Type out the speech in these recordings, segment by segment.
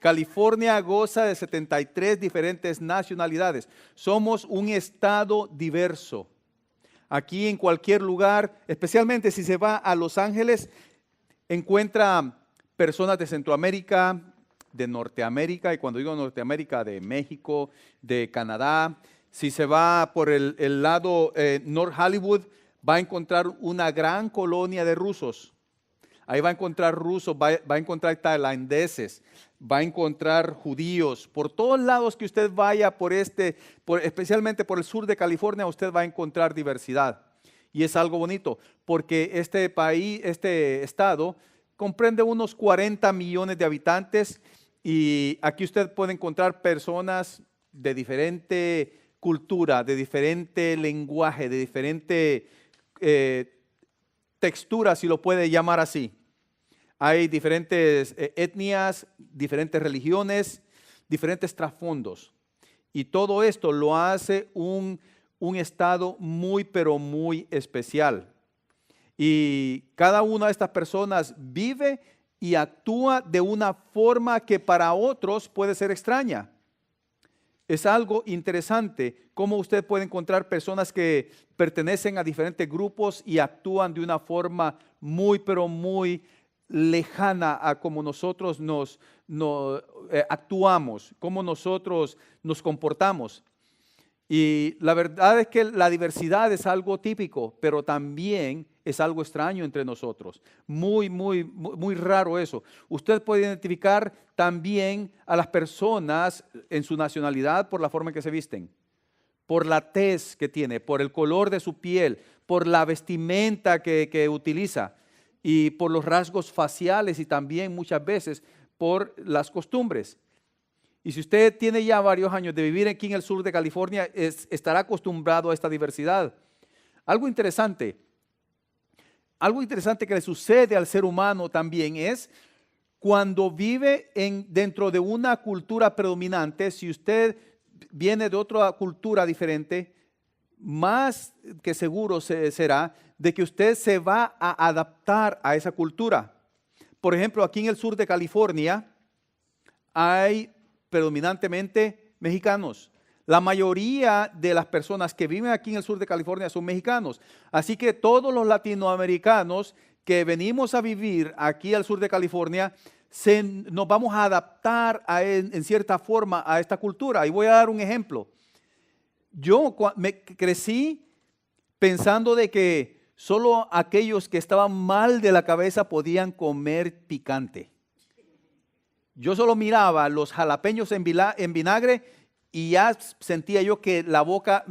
California goza de 73 diferentes nacionalidades. Somos un estado diverso. Aquí en cualquier lugar, especialmente si se va a Los Ángeles, encuentra personas de Centroamérica, de Norteamérica, y cuando digo Norteamérica, de México, de Canadá. Si se va por el lado North Hollywood, va a encontrar una gran colonia de rusos. Ahí va a encontrar rusos, va a encontrar tailandeses, va a encontrar judíos. Por todos lados que usted vaya, especialmente por el sur de California, usted va a encontrar diversidad. Y es algo bonito, porque este país, este estado, comprende unos 40 millones de habitantes y aquí usted puede encontrar personas de diferente cultura, de diferente lenguaje, de diferente textura, si lo puede llamar así. Hay diferentes etnias, diferentes religiones, diferentes trasfondos. Y todo esto lo hace un estado muy, pero muy especial. Y cada una de estas personas vive y actúa de una forma que para otros puede ser extraña. Es algo interesante cómo usted puede encontrar personas que pertenecen a diferentes grupos y actúan de una forma muy, pero muy lejana a cómo nosotros actuamos, cómo nosotros nos comportamos. Y la verdad es que la diversidad es algo típico, pero también es algo extraño entre nosotros. Muy, muy, muy raro eso. Usted puede identificar también a las personas en su nacionalidad por la forma en que se visten, por la tez que tiene, por el color de su piel, por la vestimenta que utiliza y por los rasgos faciales y también muchas veces por las costumbres. Y si usted tiene ya varios años de vivir aquí en el sur de California, estará acostumbrado a esta diversidad. Algo interesante que le sucede al ser humano también es cuando vive dentro de una cultura predominante. Si usted viene de otra cultura diferente, más que seguro será de que usted se va a adaptar a esa cultura. Por ejemplo, aquí en el sur de California hay predominantemente mexicanos. La mayoría de las personas que viven aquí en el sur de California son mexicanos. Así que todos los latinoamericanos que venimos a vivir aquí al sur de California, nos vamos a adaptar en cierta forma a esta cultura. Y voy a dar un ejemplo. Yo me crecí pensando de que solo aquellos que estaban mal de la cabeza podían comer picante. Yo solo miraba los jalapeños en vinagre y ya sentía yo que la boca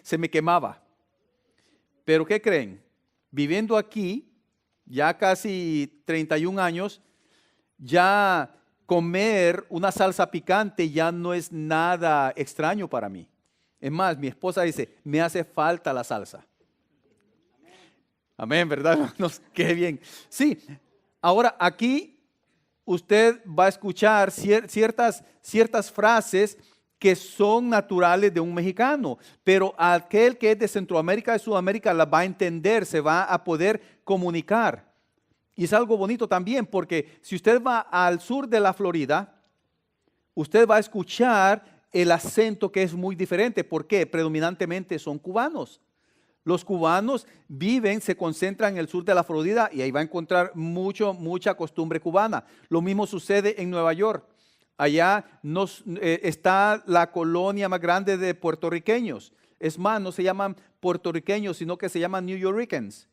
se me quemaba. Pero ¿qué creen? Viviendo aquí, ya casi 31 años, ya comer una salsa picante ya no es nada extraño para mí. Es más, mi esposa dice, me hace falta la salsa. Amén, ¿verdad, hermanos? Qué bien. Sí, ahora aquí usted va a escuchar ciertas frases que son naturales de un mexicano, pero aquel que es de Centroamérica, de Sudamérica, las va a entender, se va a poder comunicar. Y es algo bonito también, porque si usted va al sur de la Florida, usted va a escuchar el acento que es muy diferente. ¿Por qué? Predominantemente son cubanos. Los cubanos se concentran en el sur de la Florida y ahí va a encontrar mucha costumbre cubana. Lo mismo sucede en Nueva York. Allá está la colonia más grande de puertorriqueños. Es más, no se llaman puertorriqueños, sino que se llaman New Yorkers,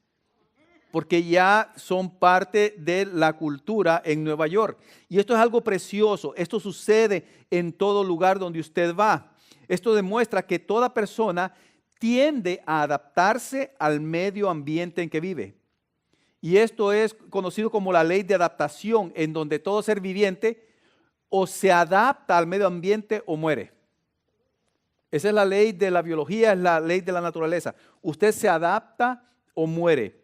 porque ya son parte de la cultura en Nueva York. Y esto es algo precioso. Esto sucede en todo lugar donde usted va. Esto demuestra que toda persona tiende a adaptarse al medio ambiente en que vive. Y esto es conocido como la ley de adaptación, en donde todo ser viviente o se adapta al medio ambiente o muere. Esa es la ley de la biología, es la ley de la naturaleza. Usted se adapta o muere.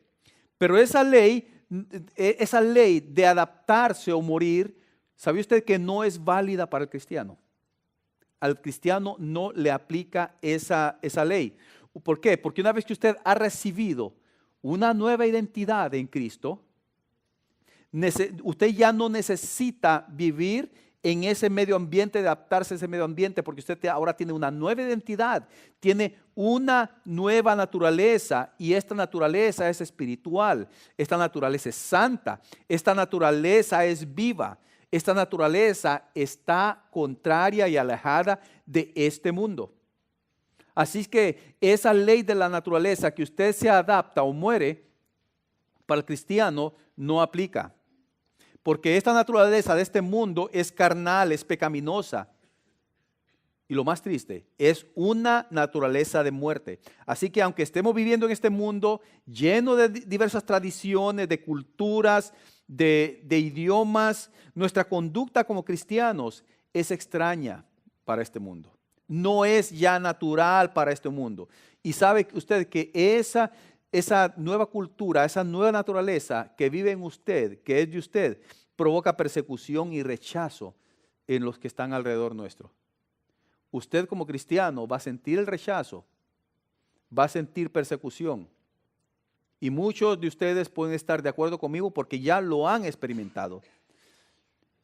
Pero esa ley de adaptarse o morir, ¿sabe usted que no es válida para el cristiano? Al cristiano no le aplica esa ley. ¿Por qué? Porque una vez que usted ha recibido una nueva identidad en Cristo, usted ya no necesita vivir en ese medio ambiente, de adaptarse a ese medio ambiente, porque usted ahora tiene una nueva identidad, tiene una nueva naturaleza, y esta naturaleza es espiritual, esta naturaleza es santa, esta naturaleza es viva, esta naturaleza está contraria y alejada de este mundo. Así que esa ley de la naturaleza, que usted se adapta o muere, para el cristiano no aplica. Porque esta naturaleza de este mundo es carnal, es pecaminosa. Y lo más triste, es una naturaleza de muerte. Así que aunque estemos viviendo en este mundo lleno de diversas tradiciones, de culturas, de idiomas, nuestra conducta como cristianos es extraña para este mundo. No es ya natural para este mundo. Y sabe usted que esa nueva cultura, esa nueva naturaleza que vive en usted, que es de usted, provoca persecución y rechazo en los que están alrededor nuestro. Usted como cristiano va a sentir el rechazo, va a sentir persecución. Y muchos de ustedes pueden estar de acuerdo conmigo porque ya lo han experimentado.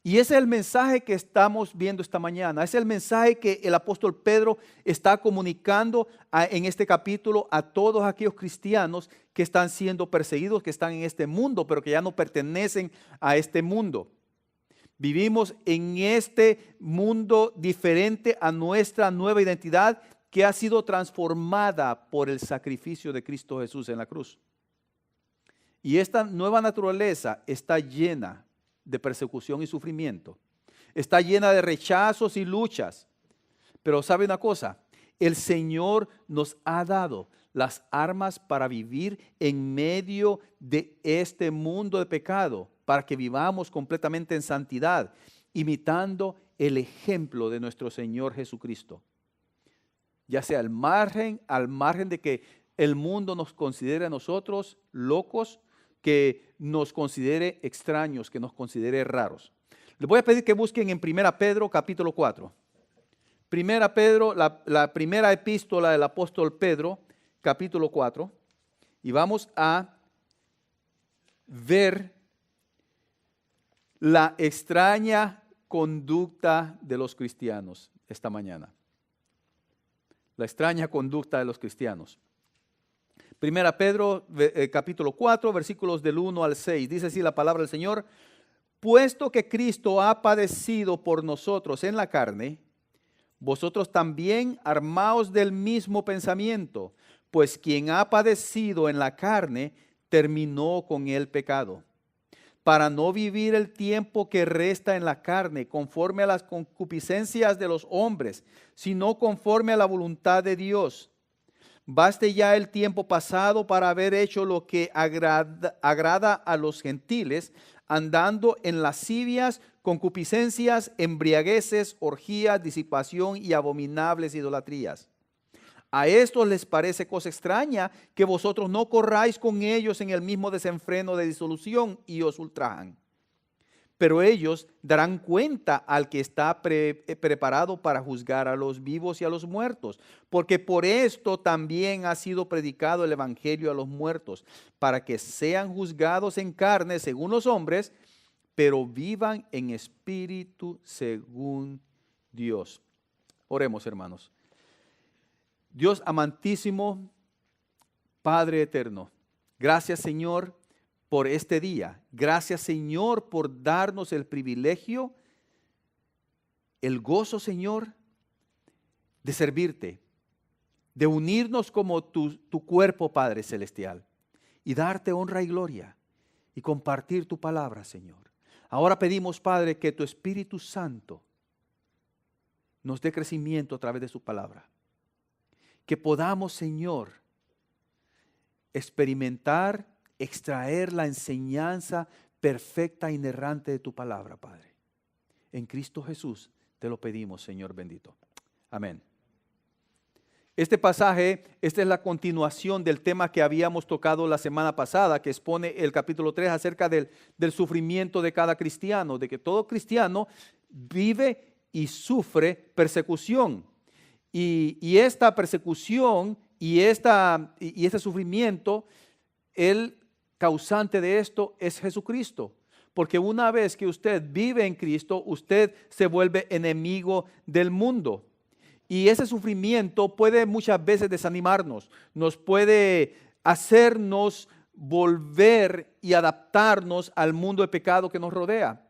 Y ese es el mensaje que estamos viendo esta mañana. Es el mensaje que el apóstol Pedro está comunicando en este capítulo a todos aquellos cristianos que están siendo perseguidos, que están en este mundo, pero que ya no pertenecen a este mundo. Vivimos en este mundo diferente a nuestra nueva identidad, que ha sido transformada por el sacrificio de Cristo Jesús en la cruz. Y esta nueva naturaleza está llena de persecución y sufrimiento. Está llena de rechazos y luchas. Pero ¿sabe una cosa? El Señor nos ha dado las armas para vivir en medio de este mundo de pecado, para que vivamos completamente en santidad, imitando el ejemplo de nuestro Señor Jesucristo. Ya sea al margen de que el mundo nos considere a nosotros locos, que nos considere extraños, que nos considere raros. Les voy a pedir que busquen en 1 Pedro capítulo 4. 1 Pedro, la primera epístola del apóstol Pedro, capítulo 4. Y vamos a ver la extraña conducta de los cristianos esta mañana. La extraña conducta de los cristianos. 1 Pedro capítulo 4, versículos del 1 al 6. Dice así la palabra del Señor: puesto que Cristo ha padecido por nosotros en la carne, vosotros también armaos del mismo pensamiento, pues quien ha padecido en la carne terminó con el pecado, para no vivir el tiempo que resta en la carne conforme a las concupiscencias de los hombres, sino conforme a la voluntad de Dios. Baste ya el tiempo pasado para haber hecho lo que agrada a los gentiles, andando en lascivias, concupiscencias, embriagueces, orgías, disipación y abominables idolatrías. A estos les parece cosa extraña que vosotros no corráis con ellos en el mismo desenfreno de disolución y os ultrajan. Pero ellos darán cuenta al que está preparado para juzgar a los vivos y a los muertos, porque por esto también ha sido predicado el evangelio a los muertos, para que sean juzgados en carne según los hombres, pero vivan en espíritu según Dios. Oremos, hermanos. Dios amantísimo, Padre eterno, gracias, Señor, por este día. Gracias, Señor, por darnos el privilegio, el gozo, Señor, de servirte, de unirnos como tu cuerpo, Padre celestial, y darte honra y gloria y compartir tu palabra, Señor. Ahora pedimos, Padre, que tu Espíritu Santo nos dé crecimiento a través de su palabra. Que podamos, Señor, experimentar, extraer la enseñanza perfecta e inerrante de tu palabra, Padre. En Cristo Jesús te lo pedimos, Señor bendito. Amén. Este pasaje, esta es la continuación del tema que habíamos tocado la semana pasada, que expone el capítulo 3 acerca del sufrimiento de cada cristiano, de que todo cristiano vive y sufre persecución. Y esta persecución y este sufrimiento, el causante de esto es Jesucristo. porque una vez que usted vive en Cristo, usted se vuelve enemigo del mundo. Y ese sufrimiento puede muchas veces desanimarnos, nos puede hacernos volver y adaptarnos al mundo de pecado que nos rodea.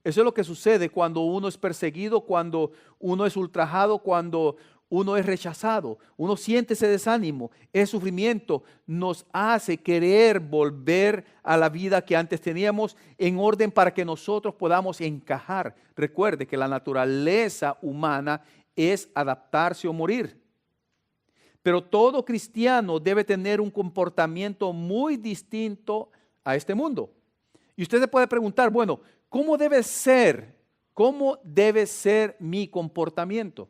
Eso es lo que sucede cuando uno es perseguido, cuando uno es ultrajado, cuando uno es rechazado. Uno siente ese desánimo, ese sufrimiento nos hace querer volver a la vida que antes teníamos en orden para que nosotros podamos encajar. Recuerde que la naturaleza humana es adaptarse o morir. Pero todo cristiano debe tener un comportamiento muy distinto a este mundo. Y usted se puede preguntar, bueno, ¿cómo debe ser mi comportamiento?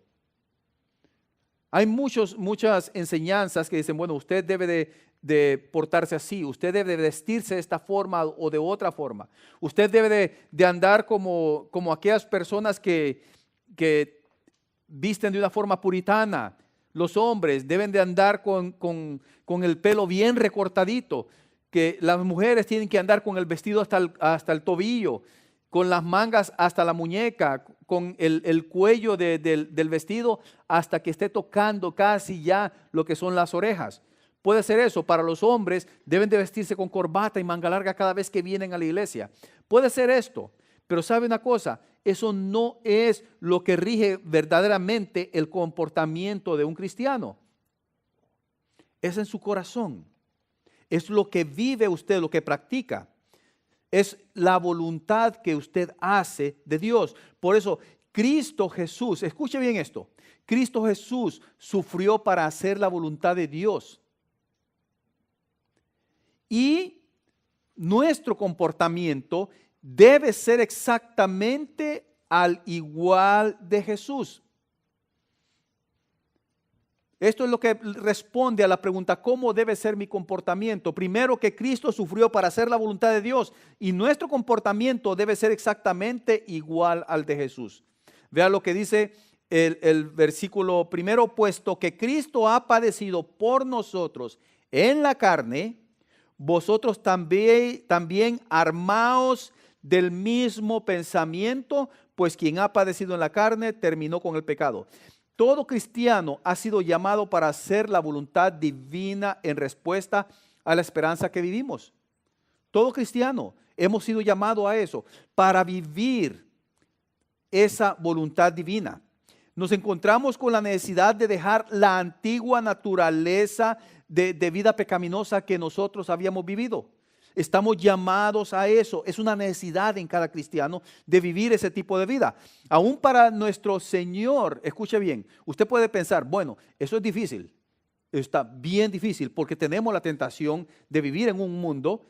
Hay muchas enseñanzas que dicen, bueno, usted debe de portarse así, usted debe de vestirse de esta forma o de otra forma. Usted debe de andar como aquellas personas que visten de una forma puritana. Los hombres deben de andar con el pelo bien recortadito, que las mujeres tienen que andar con el vestido hasta el tobillo, con las mangas hasta la muñeca, con el cuello del vestido hasta que esté tocando casi ya lo que son las orejas. Puede ser eso. Para los hombres deben de vestirse con corbata y manga larga cada vez que vienen a la iglesia. Puede ser esto, pero ¿sabe una cosa? Eso no es lo que rige verdaderamente el comportamiento de un cristiano. Es en su corazón. Es lo que vive usted, lo que practica. Es la voluntad que usted hace de Dios. Por eso, Cristo Jesús, escuche bien esto, Cristo Jesús sufrió para hacer la voluntad de Dios. Y nuestro comportamiento debe ser exactamente al igual de Jesús. Esto es lo que responde a la pregunta, ¿cómo debe ser mi comportamiento? Primero, que Cristo sufrió para hacer la voluntad de Dios y nuestro comportamiento debe ser exactamente igual al de Jesús. Vea lo que dice el versículo primero, puesto que Cristo ha padecido por nosotros en la carne, vosotros también armaos del mismo pensamiento, pues quien ha padecido en la carne terminó con el pecado. Todo cristiano ha sido llamado para hacer la voluntad divina en respuesta a la esperanza que vivimos. Todo cristiano hemos sido llamados a eso, para vivir esa voluntad divina. Nos encontramos con la necesidad de dejar la antigua naturaleza de vida pecaminosa que nosotros habíamos vivido. Estamos llamados a eso. Es una necesidad en cada cristiano de vivir ese tipo de vida. Aún para nuestro Señor, escuche bien, usted puede pensar, bueno, eso es difícil. Está bien difícil porque tenemos la tentación de vivir en un mundo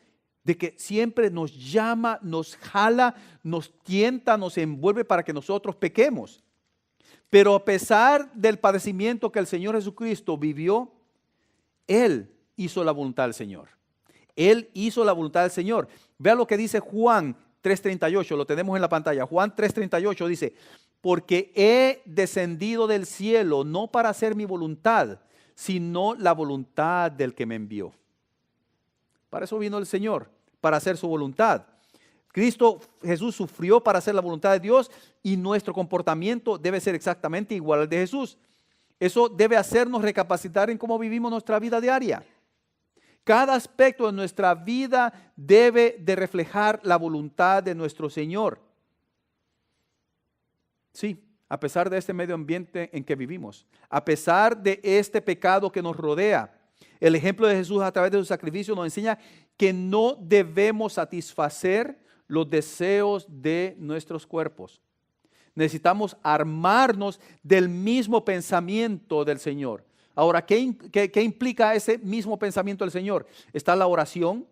de que siempre nos llama, nos jala, nos tienta, nos envuelve para que nosotros pequemos. Pero a pesar del padecimiento que el Señor Jesucristo vivió, Él hizo la voluntad del Señor. Él hizo la voluntad del Señor. Vea lo que dice Juan 3:38, lo tenemos en la pantalla. Juan 3:38 dice, porque he descendido del cielo no para hacer mi voluntad, sino la voluntad del que me envió. Para eso vino el Señor, para hacer su voluntad. Cristo Jesús sufrió para hacer la voluntad de Dios y nuestro comportamiento debe ser exactamente igual al de Jesús. Eso debe hacernos recapacitar en cómo vivimos nuestra vida diaria. Cada aspecto de nuestra vida debe de reflejar la voluntad de nuestro Señor. Sí, a pesar de este medio ambiente en que vivimos, a pesar de este pecado que nos rodea, el ejemplo de Jesús a través de su sacrificio nos enseña que no debemos satisfacer los deseos de nuestros cuerpos. Necesitamos armarnos del mismo pensamiento del Señor. Ahora, ¿qué implica ese mismo pensamiento del Señor? Está la oración,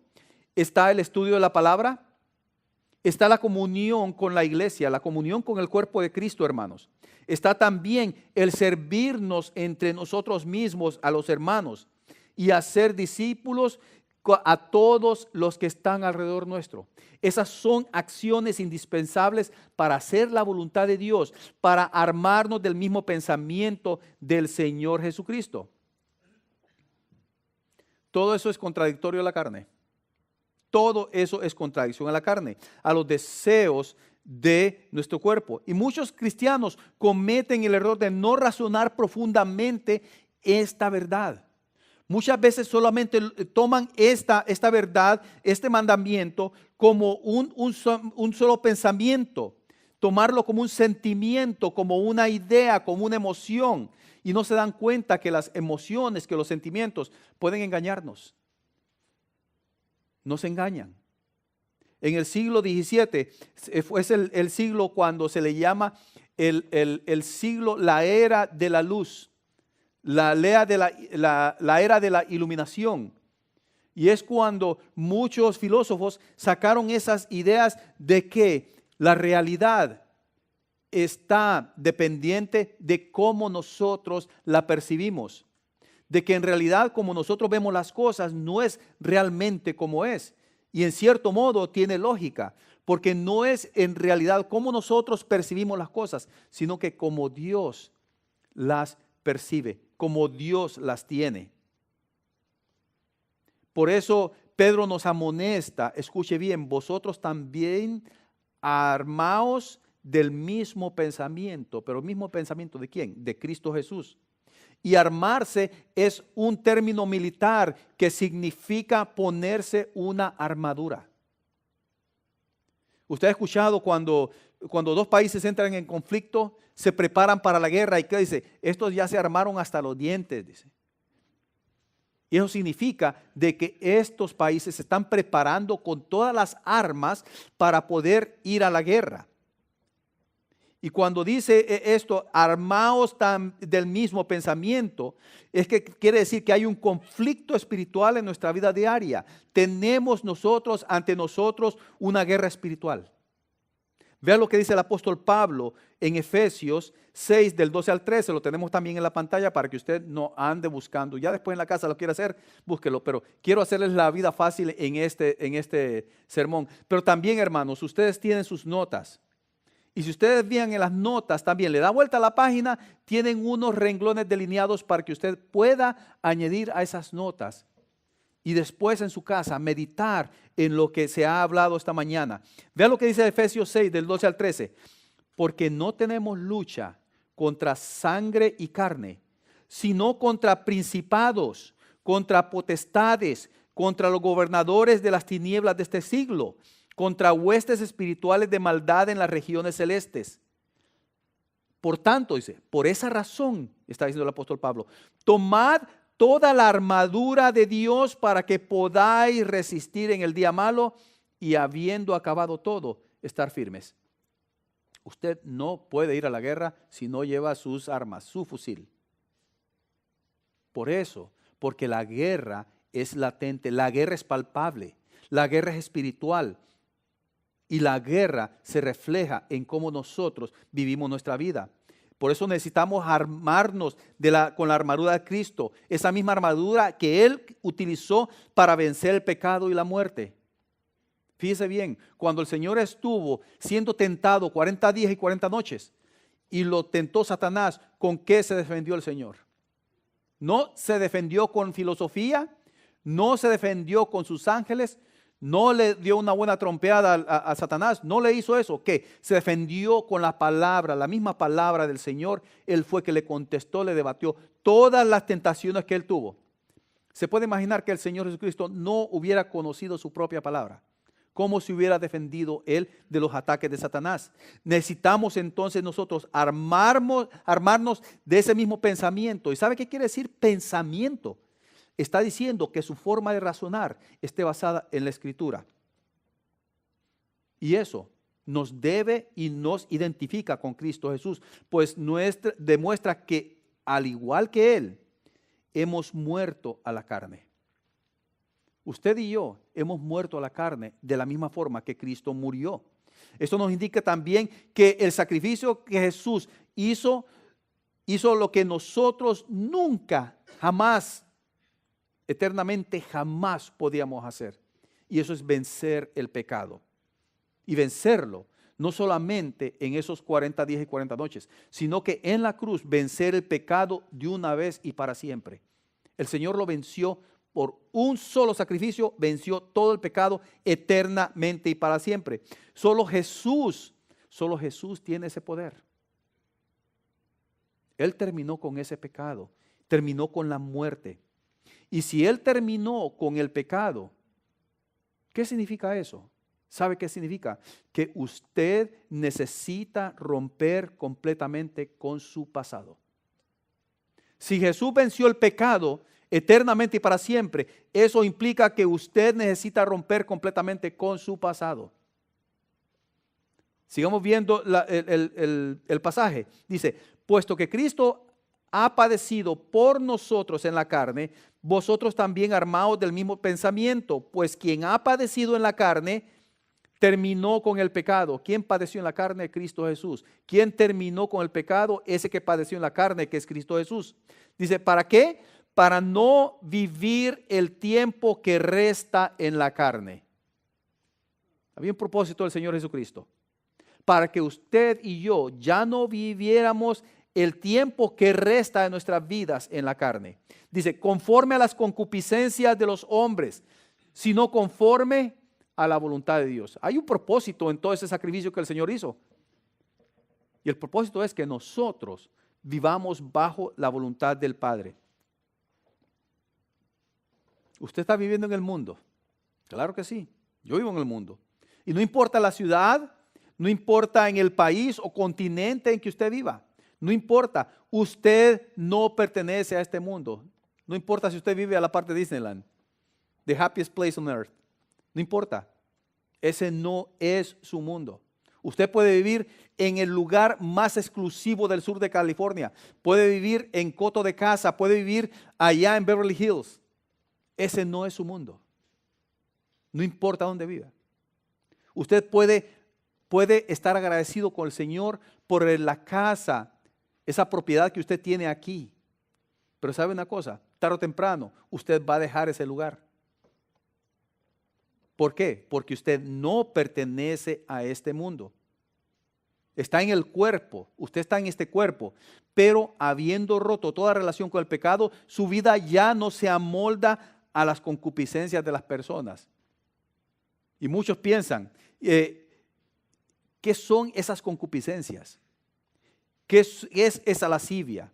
está el estudio de la palabra, está la comunión con la iglesia, la comunión con el cuerpo de Cristo, hermanos. Está también el servirnos entre nosotros mismos a los hermanos y hacer discípulos a todos los que están alrededor nuestro. Esas son acciones indispensables para hacer la voluntad de Dios, para armarnos del mismo pensamiento del Señor Jesucristo. Todo eso es contradictorio a la carne. todo eso es contradicción a la carne, a los deseos de nuestro cuerpo. Y muchos cristianos cometen el error de no razonar profundamente esta verdad. Muchas veces solamente toman esta verdad, este mandamiento, como un solo pensamiento, tomarlo como un sentimiento, como una idea, como una emoción, y no se dan cuenta que las emociones, que los sentimientos pueden engañarnos. Nos engañan. En el siglo XVII fue el siglo cuando se le llama el siglo, la era de la luz, la era de la iluminación. Y es cuando muchos filósofos sacaron esas ideas de que la realidad está dependiente de cómo nosotros la percibimos. De que en realidad como nosotros vemos las cosas no es realmente como es. Y en cierto modo tiene lógica, porque no es en realidad como nosotros percibimos las cosas, sino que como Dios las percibe, como Dios las tiene. Por eso Pedro nos amonesta, escuche bien, vosotros también armaos del mismo pensamiento. ¿Pero el mismo pensamiento de quién? De Cristo Jesús. Y armarse es un término militar que significa ponerse una armadura. Usted ha escuchado cuando dos países entran en conflicto, se preparan para la guerra y ¿qué dice? Estos ya se armaron hasta los dientes, dice. Y eso significa de que estos países se están preparando con todas las armas para poder ir a la guerra. Y cuando dice esto, armaos del mismo pensamiento, es que quiere decir que hay un conflicto espiritual en nuestra vida diaria. Tenemos nosotros, ante nosotros, una guerra espiritual. Vea lo que dice el apóstol Pablo en Efesios 6, del 12 al 13. Lo tenemos también en la pantalla para que usted no ande buscando. Ya después en la casa lo quiere hacer, búsquelo. Pero quiero hacerles la vida fácil en este sermón. Pero también, hermanos, ustedes tienen sus notas. Y si ustedes vean en las notas también, le da vuelta a la página, tienen unos renglones delineados para que usted pueda añadir a esas notas. Y después en su casa meditar en lo que se ha hablado esta mañana. Vean lo que dice Efesios 6, del 12 al 13. Porque no tenemos lucha contra sangre y carne, sino contra principados, contra potestades, contra los gobernadores de las tinieblas de este siglo, contra huestes espirituales de maldad en las regiones celestes. Por tanto, dice, por esa razón, está diciendo el apóstol Pablo, tomad toda la armadura de Dios para que podáis resistir en el día malo y habiendo acabado todo, estar firmes. Usted no puede ir a la guerra si no lleva sus armas, su fusil. Por eso, porque la guerra es latente, la guerra es palpable, la guerra es espiritual. Y la guerra se refleja en cómo nosotros vivimos nuestra vida. Por eso necesitamos armarnos con la armadura de Cristo. Esa misma armadura que Él utilizó para vencer el pecado y la muerte. Fíjese bien, cuando el Señor estuvo siendo tentado 40 días y 40 noches y lo tentó Satanás, ¿con qué se defendió el Señor? No se defendió con filosofía, no se defendió con sus ángeles, no le dio una buena trompeada a Satanás, no le hizo eso. ¿Qué? Se defendió con la palabra, la misma palabra del Señor. Él fue que le contestó, le debatió todas las tentaciones que él tuvo. Se puede imaginar que el Señor Jesucristo no hubiera conocido su propia palabra. ¿Cómo se hubiera defendido él de los ataques de Satanás? Necesitamos entonces nosotros armarnos de ese mismo pensamiento. ¿Y sabe qué quiere decir pensamiento? Está diciendo que su forma de razonar esté basada en la Escritura. Y eso nos debe y nos identifica con Cristo Jesús, pues demuestra que al igual que Él, hemos muerto a la carne. Usted y yo hemos muerto a la carne de la misma forma que Cristo murió. Esto nos indica también que el sacrificio que Jesús hizo lo que nosotros nunca, jamás, eternamente jamás podíamos hacer. Y eso es vencer el pecado. Y vencerlo no solamente en esos 40 días y 40 noches, sino que en la cruz vencer el pecado de una vez y para siempre. El Señor lo venció por un solo sacrificio venció todo el pecado eternamente y para siempre. Solo Jesús tiene ese poder. Él terminó con ese pecado, terminó con la muerte. Y si Él terminó con el pecado, ¿qué significa eso? ¿Sabe qué significa? Que usted necesita romper completamente con su pasado. Si Jesús venció el pecado eternamente y para siempre, eso implica que usted necesita romper completamente con su pasado. Sigamos viendo el pasaje. Dice, puesto que Cristo ha padecido por nosotros en la carne, vosotros también armaos del mismo pensamiento, pues quien ha padecido en la carne, terminó con el pecado. ¿Quién padeció en la carne? Cristo Jesús. ¿Quién terminó con el pecado? Ese que padeció en la carne, que es Cristo Jesús. Dice, ¿para qué? Para no vivir el tiempo que resta en la carne. Había un propósito del Señor Jesucristo. Para que usted y yo ya no viviéramos el tiempo que resta de nuestras vidas en la carne. Dice, conforme a las concupiscencias de los hombres, sino conforme a la voluntad de Dios. Hay un propósito en todo ese sacrificio que el Señor hizo. Y el propósito es que nosotros vivamos bajo la voluntad del Padre. ¿Usted está viviendo en el mundo? Claro que sí, yo vivo en el mundo. Y no importa la ciudad, no importa en el país o continente en que usted viva. No importa, usted no pertenece a este mundo. No importa si usted vive a la parte de Disneyland, the happiest place on earth. No importa, ese no es su mundo. Usted puede vivir en el lugar más exclusivo del sur de California. Puede vivir en Coto de Casa, puede vivir allá en Beverly Hills. Ese no es su mundo. No importa dónde viva. Usted puede estar agradecido con el Señor por la casa, esa propiedad que usted tiene aquí. Pero ¿sabe una cosa? Tarde o temprano, usted va a dejar ese lugar. ¿Por qué? Porque usted no pertenece a este mundo. Está en el cuerpo, usted está en este cuerpo, pero habiendo roto toda relación con el pecado, su vida ya no se amolda a las concupiscencias de las personas. Y muchos piensan, ¿qué son esas concupiscencias? ¿Qué es esa lascivia?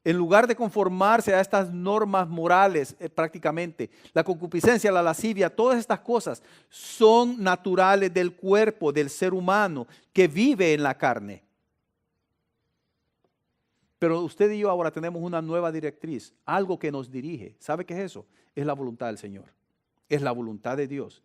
En lugar de conformarse a estas normas morales prácticamente, la concupiscencia, la lascivia, todas estas cosas son naturales del cuerpo, del ser humano que vive en la carne. Pero usted y yo ahora tenemos una nueva directriz, algo que nos dirige. ¿Sabe qué es eso? Es la voluntad del Señor, es la voluntad de Dios.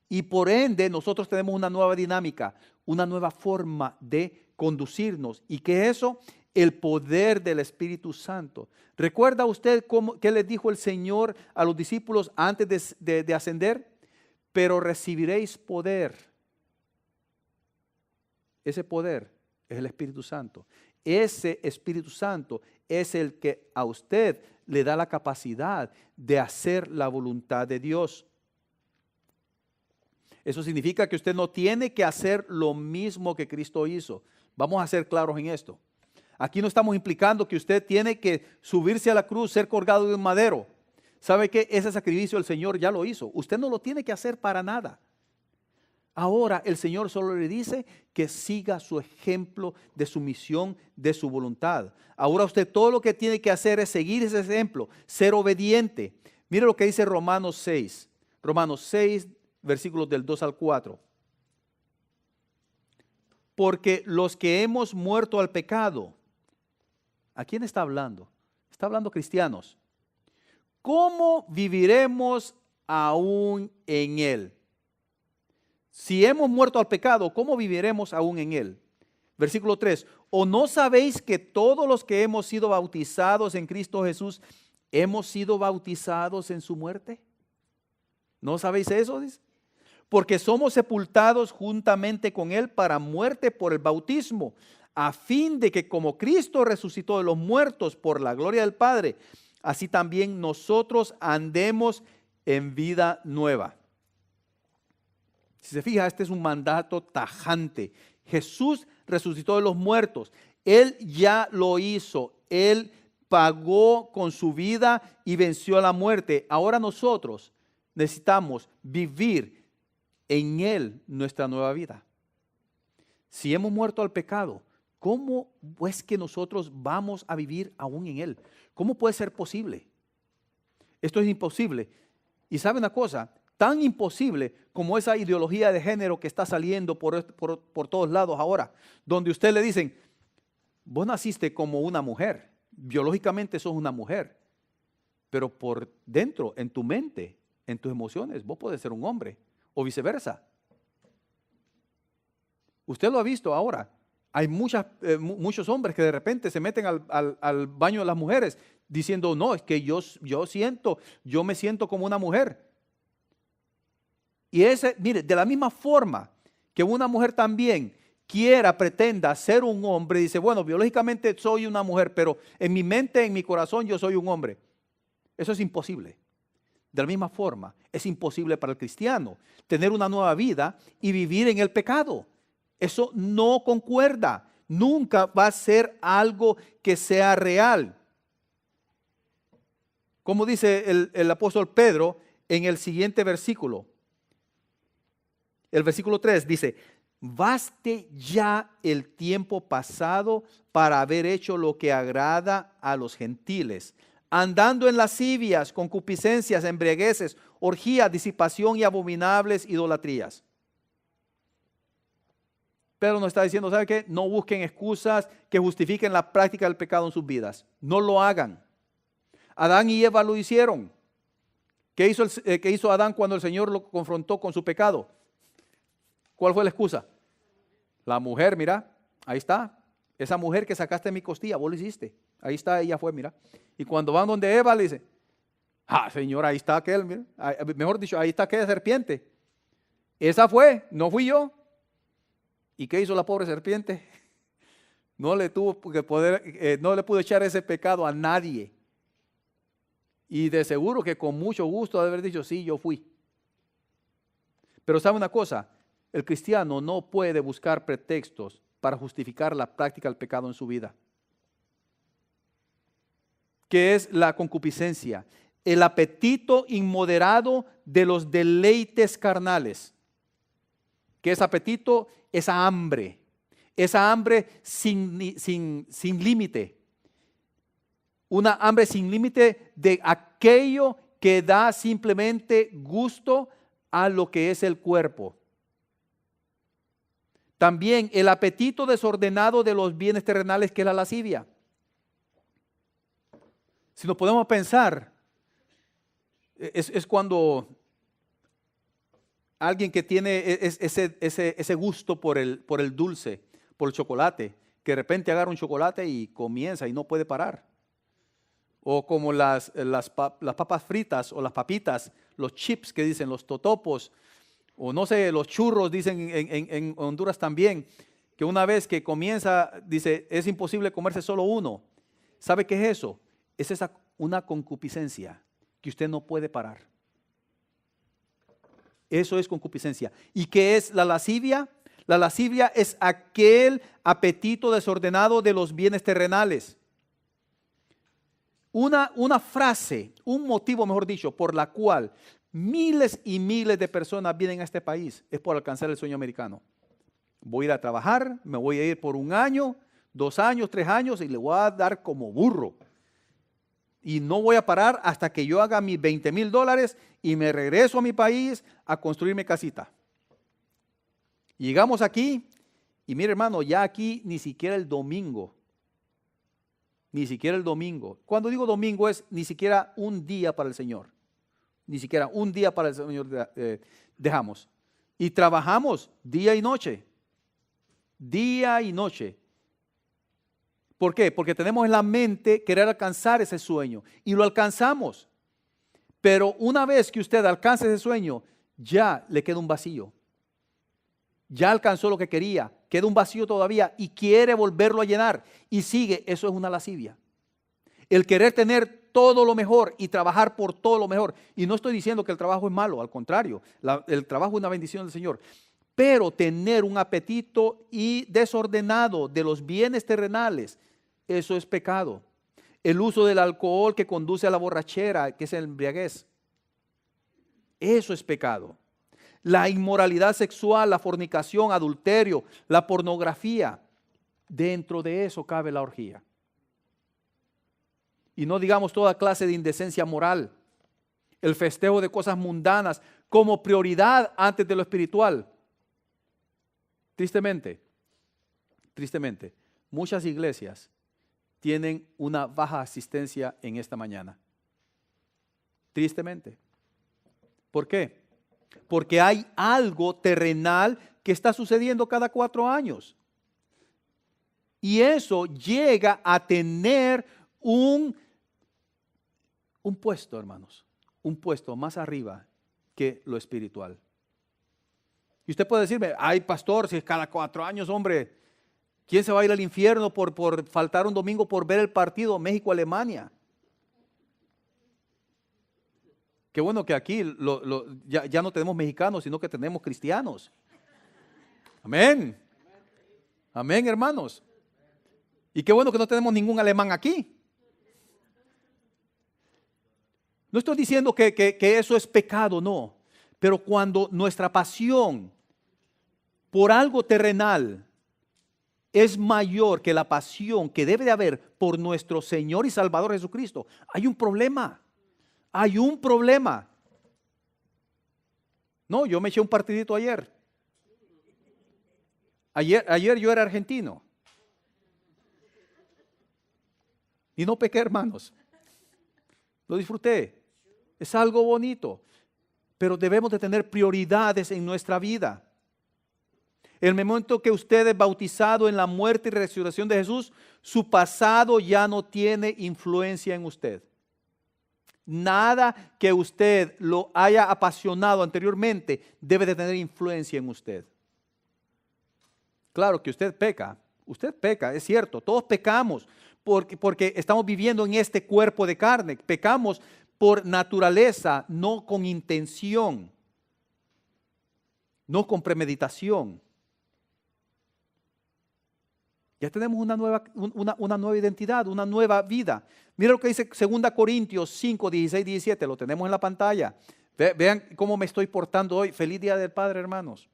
Y por ende nosotros tenemos una nueva dinámica, una nueva forma de conducirnos. ¿Y qué es eso? El poder del Espíritu Santo. ¿Recuerda usted qué les dijo el Señor a los discípulos antes de ascender? Pero recibiréis poder. Ese poder es el Espíritu Santo. Ese Espíritu Santo es el que a usted le da la capacidad de hacer la voluntad de Dios. Eso significa que usted no tiene que hacer lo mismo que Cristo hizo. Vamos a ser claros en esto. Aquí no estamos implicando que usted tiene que subirse a la cruz, ser colgado de un madero. ¿Sabe qué? Ese sacrificio el Señor ya lo hizo. Usted no lo tiene que hacer para nada. Ahora el Señor solo le dice que siga su ejemplo de sumisión, de su voluntad. Ahora usted todo lo que tiene que hacer es seguir ese ejemplo, ser obediente. Mire lo que dice Romanos 6. Romanos 6, versículos del 2 al 4. Porque los que hemos muerto al pecado, ¿a quién está hablando? Está hablando cristianos. ¿Cómo viviremos aún en él? Si hemos muerto al pecado, ¿cómo viviremos aún en él? Versículo 3. ¿O no sabéis que todos los que hemos sido bautizados en Cristo Jesús, hemos sido bautizados en su muerte? ¿No sabéis eso? Dice. Porque somos sepultados juntamente con él para muerte por el bautismo, a fin de que como Cristo resucitó de los muertos por la gloria del Padre, así también nosotros andemos en vida nueva. Si se fija, este es un mandato tajante. Jesús resucitó de los muertos. Él ya lo hizo. Él pagó con su vida y venció a la muerte. Ahora nosotros necesitamos vivir en Él nuestra nueva vida. Si hemos muerto al pecado, ¿cómo es que nosotros vamos a vivir aún en Él? ¿Cómo puede ser posible? Esto es imposible. Y ¿sabe una cosa? Tan imposible como esa ideología de género que está saliendo por todos lados ahora, donde usted le dicen, vos naciste como una mujer, biológicamente sos una mujer, pero por dentro, en tu mente, en tus emociones, vos podés ser un hombre, o viceversa. Usted lo ha visto ahora. Hay muchos hombres que de repente se meten al baño de las mujeres diciendo, no, es que yo me siento como una mujer. Y mire, de la misma forma que una mujer también pretenda ser un hombre, dice, bueno, biológicamente soy una mujer, pero en mi mente, en mi corazón, yo soy un hombre. Eso es imposible. De la misma forma, es imposible para el cristiano tener una nueva vida y vivir en el pecado. Eso no concuerda. Nunca va a ser algo que sea real. Como dice el apóstol Pedro en el siguiente versículo. El versículo 3 dice, baste ya el tiempo pasado para haber hecho lo que agrada a los gentiles, andando en lascivias, concupiscencias, embriagueces, orgías, disipación y abominables idolatrías. Pedro nos está diciendo, ¿sabe qué? No busquen excusas que justifiquen la práctica del pecado en sus vidas. No lo hagan. Adán y Eva lo hicieron. ¿Qué hizo Adán cuando el Señor lo confrontó con su pecado? ¿Cuál fue la excusa? La mujer, mira, ahí está. Esa mujer que sacaste de mi costilla, vos lo hiciste. Ahí está, ella fue, mira. Y cuando van donde Eva, le dice, Señor, ahí está aquel, mira. Mejor dicho, ahí está aquella serpiente. Esa fue, no fui yo. ¿Y qué hizo la pobre serpiente? No le pudo echar ese pecado a nadie. Y de seguro que con mucho gusto de haber dicho, sí, yo fui. Pero ¿sabe una cosa? El cristiano no puede buscar pretextos para justificar la práctica del pecado en su vida. ¿Qué es la concupiscencia? El apetito inmoderado de los deleites carnales. ¿Qué es apetito? Esa hambre sin límite. Una hambre sin límite de aquello que da simplemente gusto a lo que es el cuerpo. También el apetito desordenado de los bienes terrenales, que es la lascivia. Si nos podemos pensar, es cuando alguien que tiene ese gusto por el dulce, por el chocolate, que de repente agarra un chocolate y comienza y no puede parar. O como las papas fritas o las papitas, los chips que dicen, los totopos, o no sé, los churros dicen en Honduras también, que una vez que comienza, dice, es imposible comerse solo uno. ¿Sabe qué es eso? Es una concupiscencia que usted no puede parar. Eso es concupiscencia. ¿Y qué es la lascivia? La lascivia es aquel apetito desordenado de los bienes terrenales. Una frase, un motivo, mejor dicho, por la cual miles y miles de personas vienen a este país es por alcanzar el sueño americano. Voy a ir a trabajar, me voy a ir por 1 año, 2 años, 3 años y le voy a dar como burro. Y no voy a parar hasta que yo haga mis $20,000 y me regreso a mi país a construir mi casita. Llegamos aquí y mire, hermano, ya aquí ni siquiera el domingo. Cuando digo domingo es ni siquiera un día para el Señor. Ni siquiera un día para el Señor dejamos. Y trabajamos día y noche. Día y noche. ¿Por qué? Porque tenemos en la mente querer alcanzar ese sueño. Y lo alcanzamos. Pero una vez que usted alcance ese sueño, ya le queda un vacío. Ya alcanzó lo que quería. Queda un vacío todavía y quiere volverlo a llenar. Y sigue, eso es una lascivia. El querer tener todo lo mejor y trabajar por todo lo mejor. Y no estoy diciendo que el trabajo es malo, al contrario. El trabajo es una bendición del Señor. Pero tener un apetito desordenado de los bienes terrenales, eso es pecado. el uso del alcohol que conduce a la borrachera, que es el embriaguez. Eso es pecado. La inmoralidad sexual, la fornicación, adulterio, la pornografía. Dentro de eso cabe la orgía. Y no digamos toda clase de indecencia moral. El festejo de cosas mundanas como prioridad antes de lo espiritual. Tristemente, muchas iglesias tienen una baja asistencia en esta mañana. Tristemente. ¿Por qué? Porque hay algo terrenal que está sucediendo cada 4 años. Y eso llega a tener un puesto, hermanos. Un puesto más arriba que lo espiritual. Y usted puede decirme, ay pastor, si es cada 4 años, hombre, ¿quién se va a ir al infierno por faltar un domingo por ver el partido México-Alemania? Qué bueno que aquí ya no tenemos mexicanos, sino que tenemos cristianos. Amén. Amén, hermanos. Y qué bueno que no tenemos ningún alemán aquí. No estoy diciendo que eso es pecado, no. Pero cuando nuestra pasión por algo terrenal es mayor que la pasión que debe de haber por nuestro Señor y Salvador Jesucristo, hay un problema. Hay un problema. No, yo me eché un partidito ayer. Ayer yo era argentino. Y no pequé, hermanos. Lo disfruté. Es algo bonito. Pero debemos de tener prioridades en nuestra vida. El momento que usted es bautizado en la muerte y resurrección de Jesús, su pasado ya no tiene influencia en usted. Nada que usted lo haya apasionado anteriormente debe de tener influencia en usted. Claro que usted peca, es cierto, todos pecamos porque estamos viviendo en este cuerpo de carne. Pecamos por naturaleza, no con intención, no con premeditación. Ya tenemos una nueva identidad, una nueva vida. Mira lo que dice 2 Corintios 5, 16, 17. Lo tenemos en la pantalla. Vean cómo me estoy portando hoy. Feliz Día del Padre, hermanos.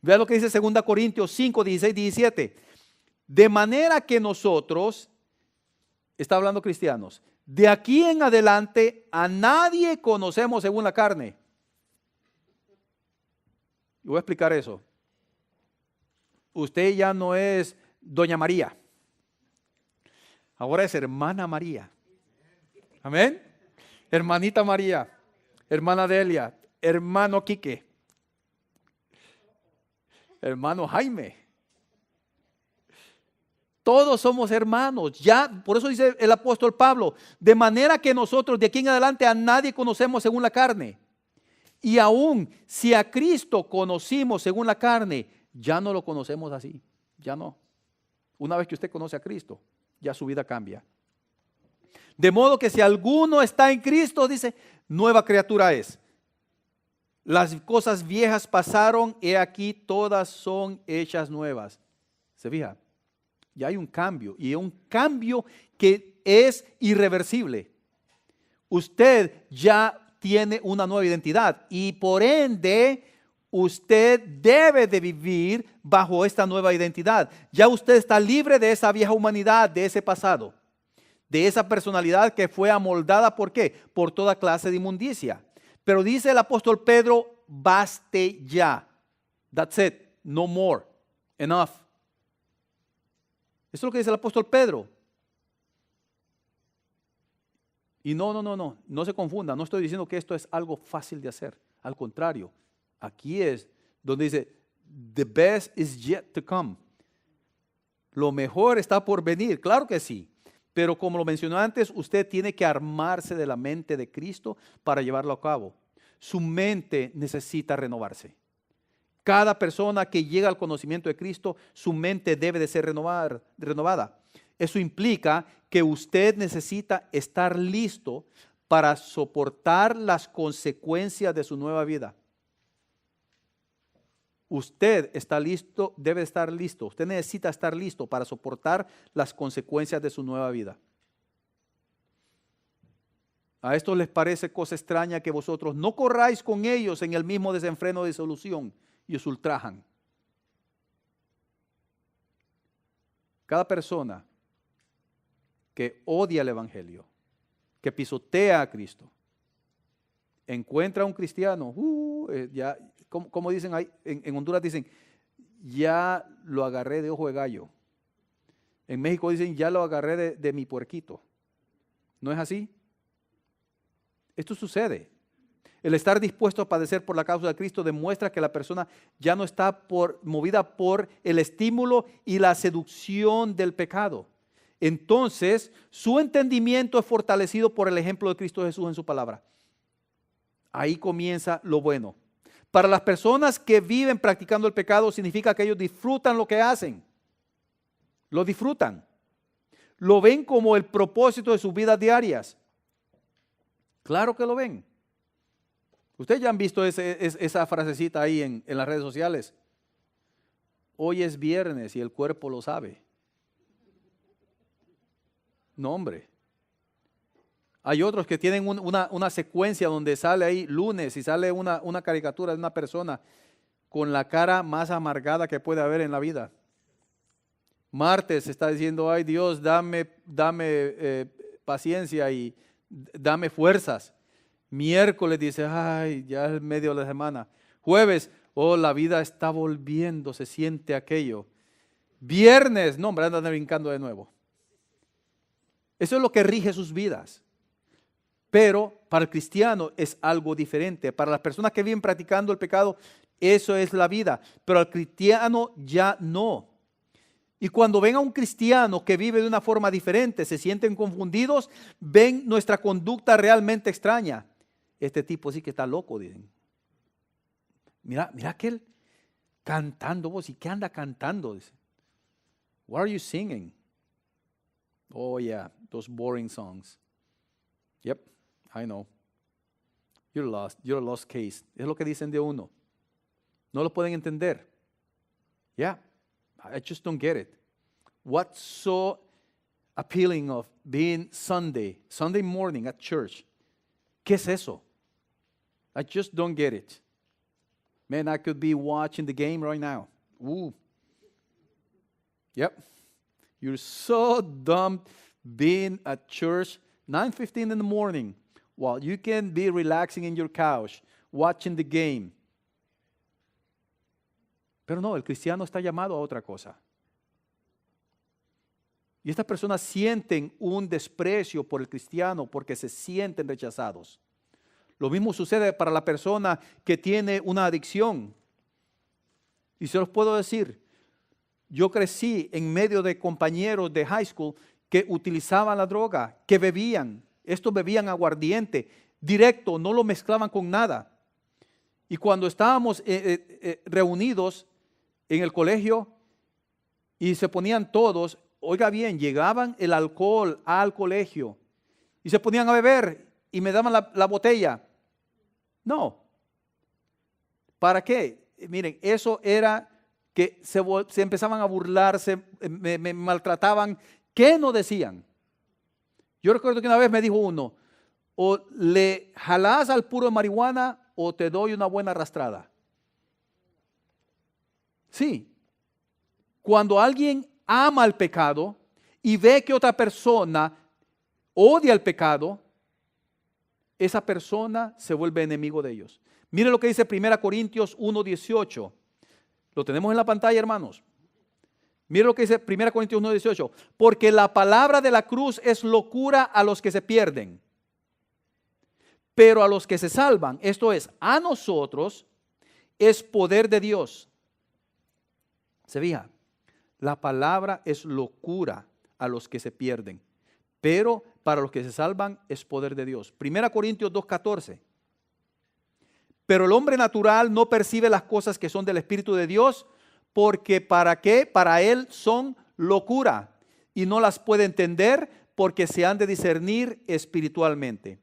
Vean lo que dice 2 Corintios 5, 16, 17. De manera que nosotros, está hablando cristianos, de aquí en adelante a nadie conocemos según la carne. Y voy a explicar eso. Usted ya no es Doña María. Ahora es Hermana María. Amén. Hermanita María, Hermana Delia, Hermano Quique, Hermano Jaime. Todos somos hermanos. Ya, por eso dice el apóstol Pablo, de manera que nosotros de aquí en adelante a nadie conocemos según la carne. Y aún si a Cristo conocimos según la carne, ya no lo conocemos así, ya no. Una vez que usted conoce a Cristo, ya su vida cambia. De modo que si alguno está en Cristo, dice, nueva criatura es. Las cosas viejas pasaron, he aquí todas son hechas nuevas. ¿Se fija? Ya hay un cambio, y es un cambio que es irreversible. Usted ya tiene una nueva identidad y por ende usted debe de vivir bajo esta nueva identidad. Ya usted está libre de esa vieja humanidad, de ese pasado, de esa personalidad que fue amoldada, ¿por qué? Por toda clase de inmundicia. Pero dice el apóstol Pedro, baste ya. That's it, no more, enough. Eso es lo que dice el apóstol Pedro. Y no se confunda, no estoy diciendo que esto es algo fácil de hacer. Al contrario, aquí es donde dice, the best is yet to come. Lo mejor está por venir, claro que sí. Pero como lo mencioné antes, usted tiene que armarse de la mente de Cristo para llevarlo a cabo. Su mente necesita renovarse. Cada persona que llega al conocimiento de Cristo, su mente debe de ser renovada. Eso implica que usted necesita estar listo para soportar las consecuencias de su nueva vida. usted está listo, debe estar listo. Usted necesita estar listo para soportar las consecuencias de su nueva vida. A estos les parece cosa extraña que vosotros no corráis con ellos en el mismo desenfreno de disolución y os ultrajan. Cada persona que odia el Evangelio, que pisotea a Cristo, encuentra a un cristiano, ya, como dicen ahí, en Honduras dicen, ya lo agarré de ojo de gallo. En México dicen, ya lo agarré de mi puerquito. ¿No es así? Esto sucede. El estar dispuesto a padecer por la causa de Cristo demuestra que la persona ya no está movida por el estímulo y la seducción del pecado. Entonces, su entendimiento es fortalecido por el ejemplo de Cristo Jesús en su palabra. Ahí comienza lo bueno. Para las personas que viven practicando el pecado, significa que ellos disfrutan lo que hacen. Lo disfrutan. Lo ven como el propósito de sus vidas diarias. Claro que lo ven. Ustedes ya han visto esa frasecita ahí en las redes sociales. Hoy es viernes y el cuerpo lo sabe. No, hombre. Hay otros que tienen una secuencia donde sale ahí lunes y sale una caricatura de una persona con la cara más amargada que puede haber en la vida. Martes está diciendo, ay Dios, dame paciencia y dame fuerzas. Miércoles dice, ay, ya es medio de la semana. Jueves, oh, la vida está volviendo, se siente aquello. Viernes, no, hombre, andan brincando de nuevo. Eso es lo que rige sus vidas. Pero para el cristiano es algo diferente. Para las personas que viven practicando el pecado, eso es la vida. Pero al cristiano ya no. Y cuando ven a un cristiano que vive de una forma diferente, se sienten confundidos, ven nuestra conducta realmente extraña. Este tipo sí que está loco, dicen. Mira aquel cantando, vos, ¿y qué anda cantando? Dice. What are you singing? Oh yeah, those boring songs. Yep, I know. You're lost. You're a lost case. Es lo que dicen de uno. No lo pueden entender. Yeah, I just don't get it. What's so appealing of being Sunday morning at church? ¿Qué es eso? I just don't get it. Man, I could be watching the game right now. Ooh. Yep. You're so dumb being at church 9:15 in the morning while you can be relaxing in your couch, watching the game. Pero no, el cristiano está llamado a otra cosa. Y estas personas sienten un desprecio por el cristiano porque se sienten rechazados. Lo mismo sucede para la persona que tiene una adicción. Y se los puedo decir, yo crecí en medio de compañeros de high school que utilizaban la droga, que bebían. Estos bebían aguardiente directo, no lo mezclaban con nada. Y cuando estábamos reunidos en el colegio y se ponían todos, oiga bien, llegaban el alcohol al colegio y se ponían a beber y me daban la botella. No. ¿Para qué? Miren, eso era que se empezaban a burlar, me maltrataban. ¿Qué no decían? Yo recuerdo que una vez me dijo uno, o le jalás al puro de marihuana o te doy una buena arrastrada. Sí. Cuando alguien ama el pecado y ve que otra persona odia el pecado, esa persona se vuelve enemigo de ellos. Mire lo que dice 1 Corintios 1:18. Lo tenemos en la pantalla, hermanos. Mire lo que dice 1 Corintios 1:18. Porque la palabra de la cruz es locura a los que se pierden. Pero a los que se salvan, esto es, a nosotros, es poder de Dios. ¿Se fija? La palabra es locura a los que se pierden. Pero para los que se salvan es poder de Dios. 1 Corintios 2:14. Pero el hombre natural no percibe las cosas que son del Espíritu de Dios, porque ¿para qué? Para él son locura y no las puede entender porque se han de discernir espiritualmente.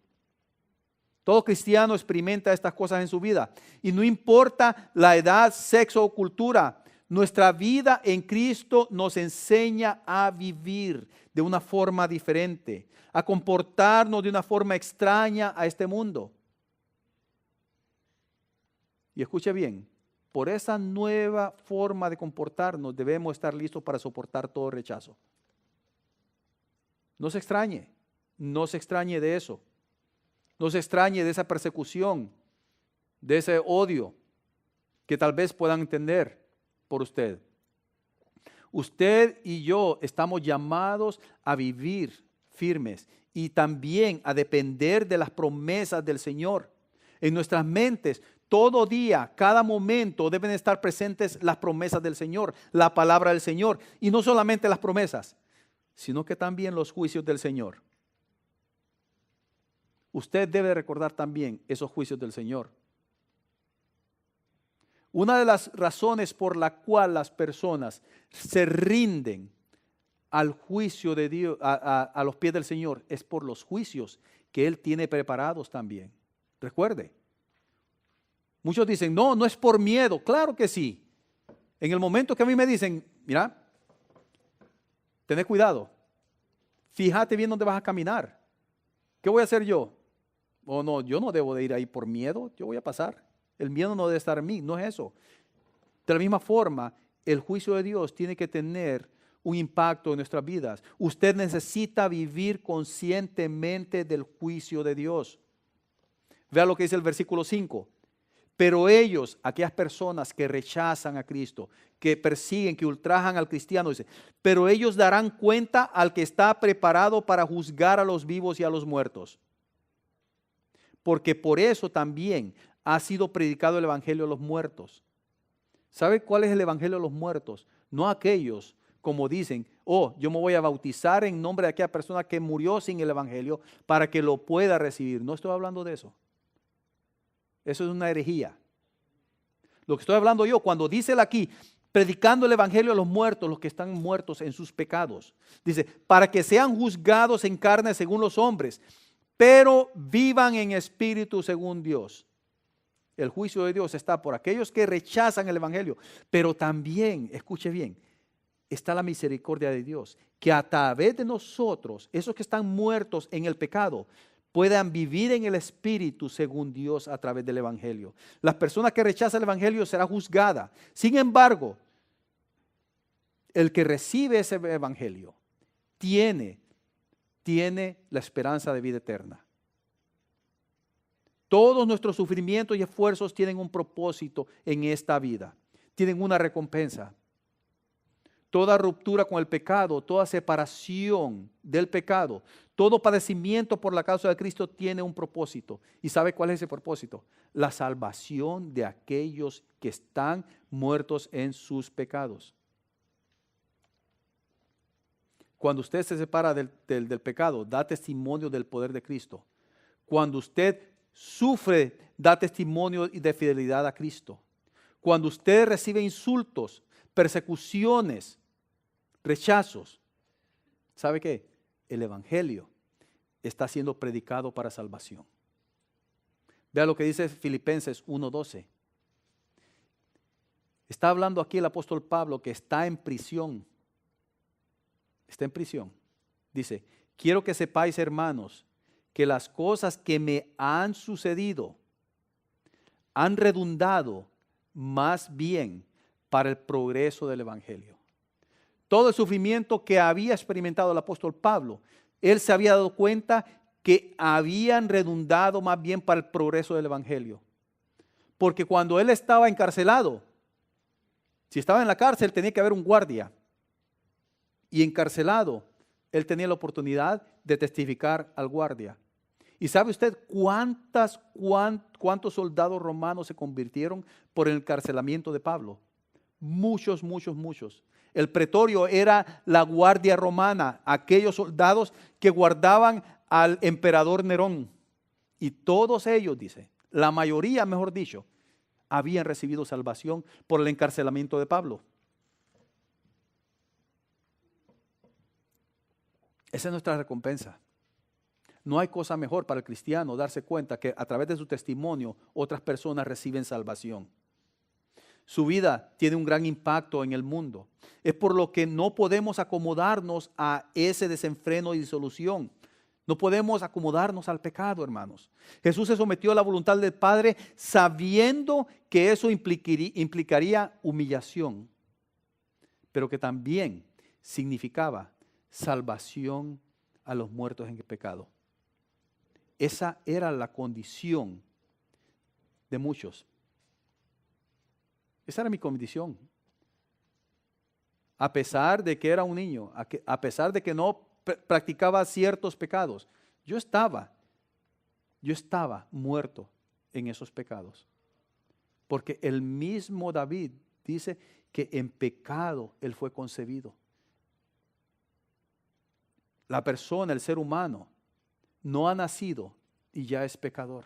Todo cristiano experimenta estas cosas en su vida. Y no importa la edad, sexo o cultura, nuestra vida en Cristo nos enseña a vivir de una forma diferente, a comportarnos de una forma extraña a este mundo. Y escuche bien, por esa nueva forma de comportarnos debemos estar listos para soportar todo rechazo. No se extrañe de eso. No se extrañe de esa persecución, de ese odio que tal vez puedan entender por usted. Usted y yo estamos llamados a vivir firmes y también a depender de las promesas del Señor. En nuestras mentes, todo día, cada momento deben estar presentes las promesas del Señor, la palabra del Señor. Y no solamente las promesas, sino que también los juicios del Señor. Usted debe recordar también esos juicios del Señor. Una de las razones por la cual las personas se rinden al juicio de Dios, a los pies del Señor, es por los juicios que Él tiene preparados también. Recuerde, muchos dicen, no es por miedo. Claro que sí. En el momento que a mí me dicen, mira, ten cuidado, fíjate bien dónde vas a caminar. ¿Qué voy a hacer yo? O no, yo no debo de ir ahí por miedo, yo voy a pasar. El miedo no debe estar en mí, no es eso. De la misma forma, el juicio de Dios tiene que tener un impacto en nuestras vidas. Usted necesita vivir conscientemente del juicio de Dios. Vea lo que dice el versículo 5. Pero ellos, aquellas personas que rechazan a Cristo, que persiguen, que ultrajan al cristiano, dice, pero ellos darán cuenta al que está preparado para juzgar a los vivos y a los muertos. Porque por eso también ha sido predicado el evangelio a los muertos. ¿Sabe cuál es el evangelio a los muertos? No aquellos, como dicen, yo me voy a bautizar en nombre de aquella persona que murió sin el evangelio para que lo pueda recibir. No estoy hablando de eso. Eso es una herejía. Lo que estoy hablando yo, cuando dice él aquí, predicando el evangelio a los muertos, los que están muertos en sus pecados, dice, para que sean juzgados en carne según los hombres, pero vivan en espíritu según Dios. El juicio de Dios está por aquellos que rechazan el evangelio, pero también, escuche bien, está la misericordia de Dios, que a través de nosotros, esos que están muertos en el pecado, puedan vivir en el espíritu según Dios a través del evangelio. Las personas que rechazan el evangelio será juzgada. Sin embargo, el que recibe ese evangelio tiene la esperanza de vida eterna. Todos nuestros sufrimientos y esfuerzos tienen un propósito en esta vida. Tienen una recompensa. Toda ruptura con el pecado, toda separación del pecado, todo padecimiento por la causa de Cristo tiene un propósito. ¿Y sabe cuál es ese propósito? La salvación de aquellos que están muertos en sus pecados. Cuando usted se separa del pecado, da testimonio del poder de Cristo. Cuando usted sufre, da testimonio de fidelidad a Cristo. Cuando usted recibe insultos, persecuciones, rechazos, ¿sabe qué? El evangelio está siendo predicado para salvación. Vea lo que dice Filipenses 1:12. Está hablando aquí el apóstol Pablo que está en prisión. Está en prisión. Dice, quiero que sepáis, hermanos, que las cosas que me han sucedido han redundado más bien para el progreso del evangelio. Todo el sufrimiento que había experimentado el apóstol Pablo, él se había dado cuenta que habían redundado más bien para el progreso del evangelio. Porque cuando él estaba encarcelado, si estaba en la cárcel tenía que haber un guardia. Y encarcelado, él tenía la oportunidad de testificar al guardia. ¿Y sabe usted cuántos soldados romanos se convirtieron por el encarcelamiento de Pablo? Muchos. El pretorio era la guardia romana, aquellos soldados que guardaban al emperador Nerón. Y todos ellos, dice, la mayoría, mejor dicho, habían recibido salvación por el encarcelamiento de Pablo. Esa es nuestra recompensa. no hay cosa mejor para el cristiano darse cuenta que a través de su testimonio otras personas reciben salvación. Su vida tiene un gran impacto en el mundo. Es por lo que no podemos acomodarnos a ese desenfreno y disolución. No podemos acomodarnos al pecado, hermanos. Jesús se sometió a la voluntad del Padre sabiendo que eso implicaría humillación, pero que también significaba salvación a los muertos en el pecado. Esa era la condición de muchos. Esa era mi condición. A pesar de que era un niño, a pesar de que no practicaba ciertos pecados, yo estaba muerto en esos pecados. Porque el mismo David dice que en pecado él fue concebido. La persona, el ser humano, no ha nacido y ya es pecador.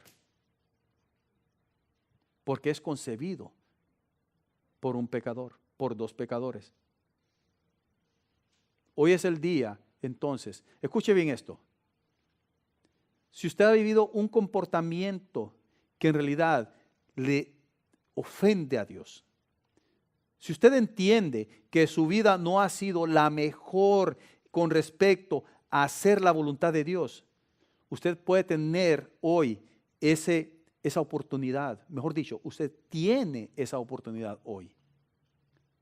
Porque es concebido por un pecador, por dos pecadores. Hoy es el día, entonces, escuche bien esto. Si usted ha vivido un comportamiento que en realidad le ofende a Dios, si usted entiende que su vida no ha sido la mejor con respecto a hacer la voluntad de Dios, usted puede tener hoy esa oportunidad. Mejor dicho, usted tiene esa oportunidad hoy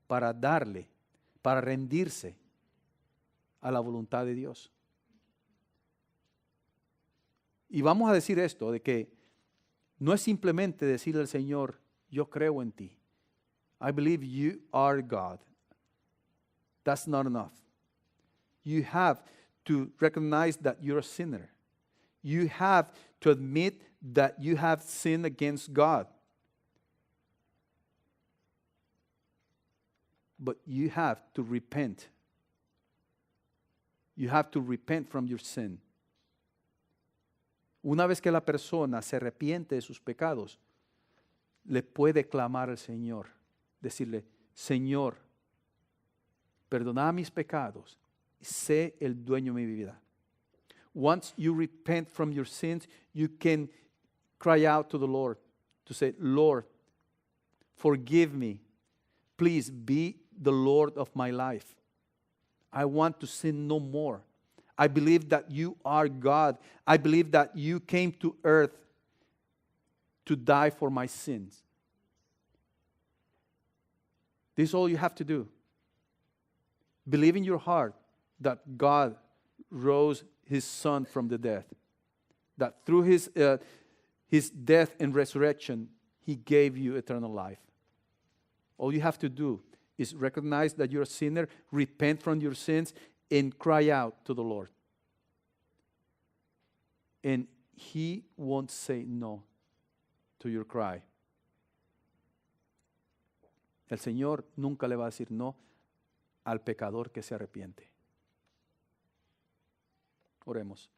para darle, para rendirse a la voluntad de Dios. Y vamos a decir esto, de que no es simplemente decirle al Señor, yo creo en ti. I believe you are God. That's not enough. You have to recognize that you're a sinner. You have to admit that you have sinned against God. But you have to repent. You have to repent from your sin. Una vez que la persona se arrepiente de sus pecados, le puede clamar al Señor, decirle, Señor, perdona mis pecados, sé el dueño de mi vida. Once you repent from your sins, you can cry out to the Lord to say, Lord, forgive me. Please be the Lord of my life. I want to sin no more. I believe that you are God. I believe that you came to earth to die for my sins. This is all you have to do. Believe in your heart that God rose his Son from the dead. That through his death and resurrection, he gave you eternal life. All you have to do is recognize that you're a sinner, repent from your sins, and cry out to the Lord. And he won't say no to your cry. El Señor nunca le va a decir no al pecador que se arrepiente. Oremos.